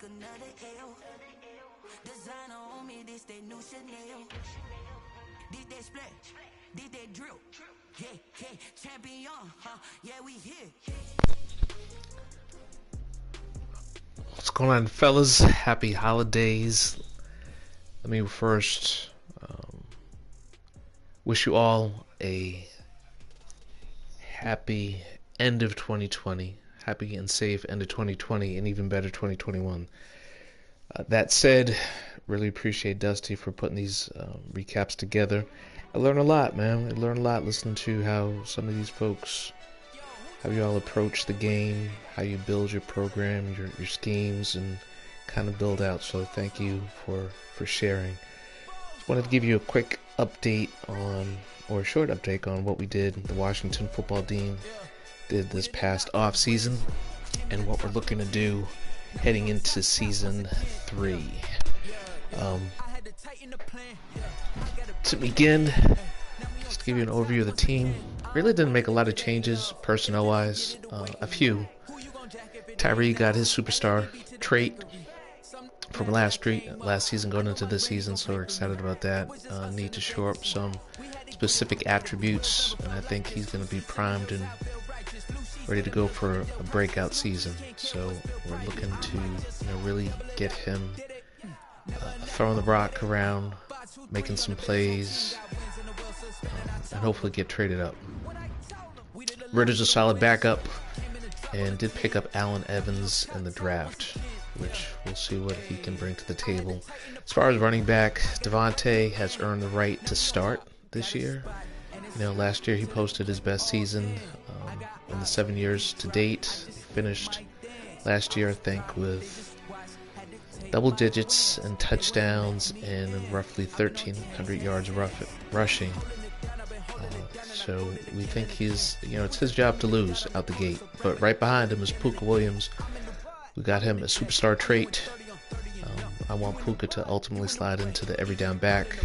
another L. Designer on me, this that new Chanel. This that split, this that drill. Yeah, yeah, champion, huh? Yeah, we here. What's going on, fellas? Happy holidays. Let me first wish you all a happy end of 2020, happy and safe end of 2020, and even better 2021. That said, really appreciate Dusty for putting these recaps together. I learned a lot, man. I learned a lot listening to how some of these folks, how you all approach the game, how you build your program, your schemes, and kind of build out. So thank you for sharing. Just wanted to give you a quick update on, or a short update on what we did, the Washington football team did this past off-season, and what we're looking to do heading into season 3. To begin, just to give you an overview of the team, really didn't make a lot of changes personnel-wise. A few. Tyree got his superstar trait from last season going into this season, so we're excited about that. Need to shore up some specific attributes, and I think he's going to be primed and ready to go for a breakout season. So we're looking to really get him throwing the rock around, making some plays, and hopefully get traded up. Ritter's a solid backup, and did pick up Allen Evans in the draft, which we'll see what he can bring to the table. As far as running back, Devontae has earned the right to start this year. Last year he posted his best season in the 7 years to date. He finished last year, I think, with double digits and touchdowns and roughly 1,300 yards rushing. So we think he's, it's his job to lose out the gate. But right behind him is Puka Williams. We got him a superstar trait. I want Puka to ultimately slide into the every down back.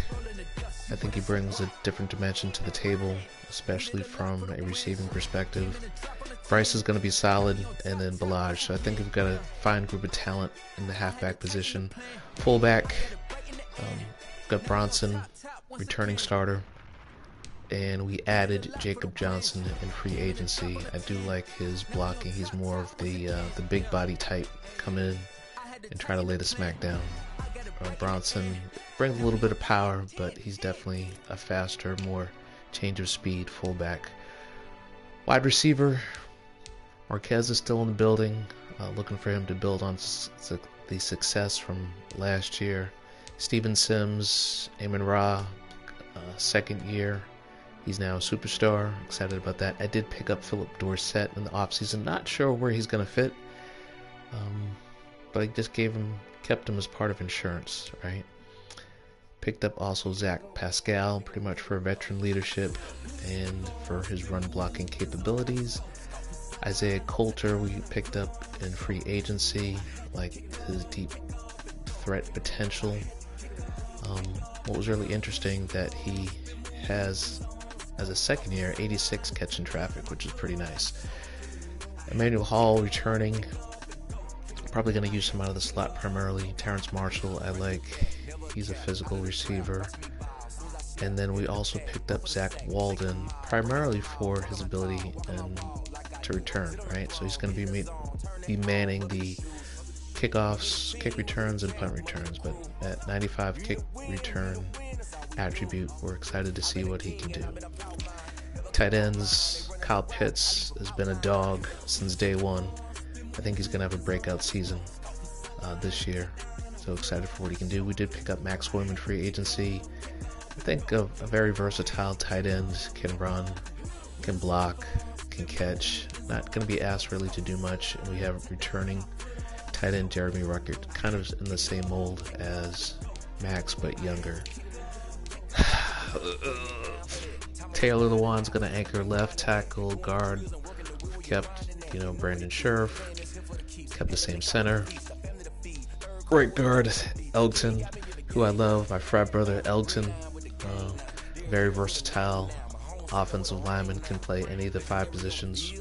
I think he brings a different dimension to the table, especially from a receiving perspective. Bryce is going to be solid, and then Balaj. So I think we've got a fine group of talent in the halfback position. Fullback, got Bronson, returning starter. And we added Jacob Johnson in free agency. I do like his blocking. He's more of the big body type. Come in and try to lay the smack down. Bronson brings a little bit of power, but he's definitely a faster, more change of speed fullback. Wide receiver, Marquez is still in the building. Looking for him to build on the success from last year. Steven Sims, Amon Ra, second year. He's now a superstar. Excited about that. I did pick up Philip Dorsett in the offseason. Not sure where he's going to fit. But I just kept him as part of insurance, right? Picked up also Zach Pascal, pretty much for veteran leadership and for his run blocking capabilities. Isaiah Coulter we picked up in free agency, like his deep threat potential. What was really interesting that he has, as a second year, 86 catching traffic, which is pretty nice. Emmanuel Hall returning. Probably going to use him out of the slot primarily. Terrence Marshall, I like. He's a physical receiver. And then we also picked up Zach Walden, primarily for his ability to return, right? So he's going to be manning the kickoffs, kick returns, and punt returns. But at 95 kick return attribute, we're excited to see what he can do. Tight ends, Kyle Pitts has been a dog since day one. I think he's going to have a breakout season this year. So excited for what he can do. We did pick up Max Williams in free agency. I think a very versatile tight end, can run, can block, can catch. Not going to be asked really to do much. And we have returning tight end Jeremy Ruckert, kind of in the same mold as Max, but younger. Taylor Lewan's going to anchor left tackle, guard. We've kept, Brandon Scherf. Kept the same center. Right guard, Elgton, who I love, my frat brother Elgton. Very versatile offensive lineman, can play any of the 5 positions.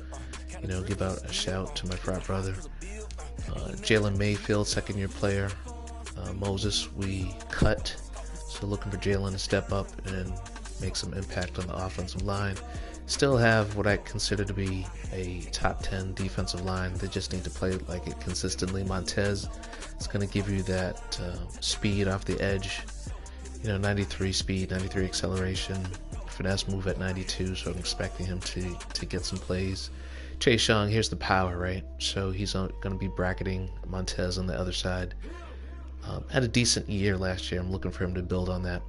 Give out a shout to my frat brother. Jalen Mayfield, second-year player. Moses, we cut. So looking for Jalen to step up and make some impact on the offensive line. Still have what I consider to be a top 10 defensive line. They just need to play like it consistently. Montez is going to give you that speed off the edge. 93 speed, 93 acceleration, finesse move at 92, so I'm expecting him to get some plays. Chase Young, here's the power, right? So he's going to be bracketing Montez on the other side. Had a decent year last year. I'm looking for him to build on that.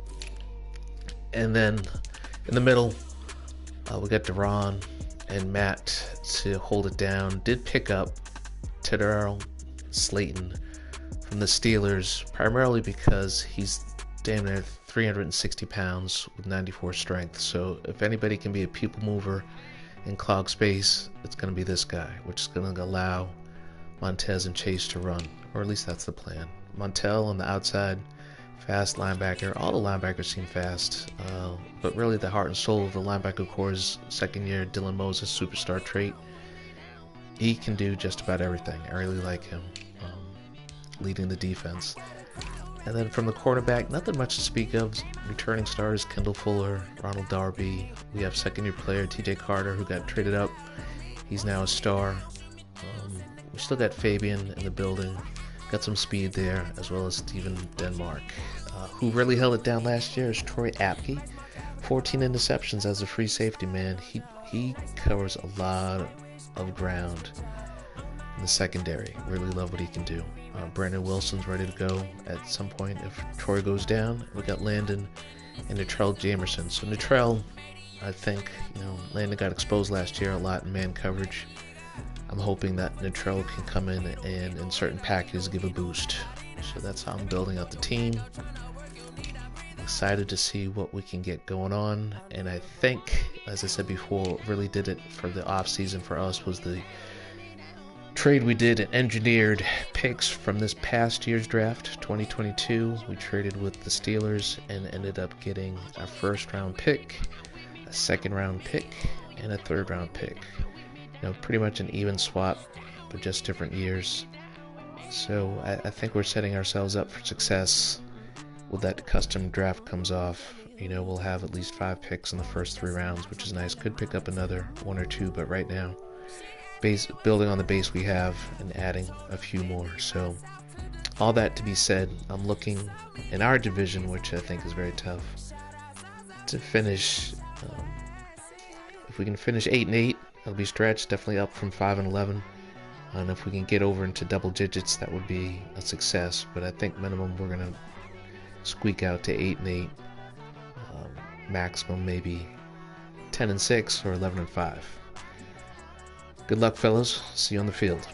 And then in the middle, we got Deron and Matt to hold it down. Did pick up Teddarl Slayton from the Steelers, primarily because he's damn near 360 pounds with 94 strength. So if anybody can be a people mover and clog space, it's going to be this guy, which is going to allow Montez and Chase to run, or at least that's the plan. Montel on the outside, fast linebacker. All the linebackers seem fast, but really the heart and soul of the linebacker core is second year Dylan Moses, superstar trait. He can do just about everything. I really like him leading the defense. And then from the quarterback, nothing much to speak of. Returning starters, Kendall Fuller, Ronald Darby. We have second-year player TJ Carter, who got traded up. He's now a star. We still got Fabian in the building. Got some speed there, as well as Steven Denmark. Who really held it down last year is Troy Apke. 14 interceptions as a free safety, man. He covers a lot of ground in the secondary. Really love what he can do. Brandon Wilson's ready to go at some point if Troy goes down. We got Landon and Natrell Jamerson. So Natrell, I think, Landon got exposed last year a lot in man coverage. I'm hoping that Natrell can come in and in certain packages give a boost. So that's how I'm building out the team. Excited to see what we can get going on. And I think, as I said before, what really did it for the offseason for us was the trade we did and engineered picks from this past year's draft, 2022. We traded with the Steelers and ended up getting a first-round pick, a second-round pick, and a third-round pick. Pretty much an even swap, but just different years. So I think we're setting ourselves up for success when that custom draft comes off. We'll have at least 5 picks in the first 3 rounds, which is nice. Could pick up another 1 or 2, but right now, building on the base we have and adding a few more. So all that to be said, I'm looking in our division, which I think is very tough, to finish. If we can finish 8-8, it'll be stretched, definitely up from 5-11. And if we can get over into double digits, that would be a success. But I think minimum we're gonna squeak out to 8-8. Maximum maybe 10-6 or 11-5. Good luck, fellas. See you on the field.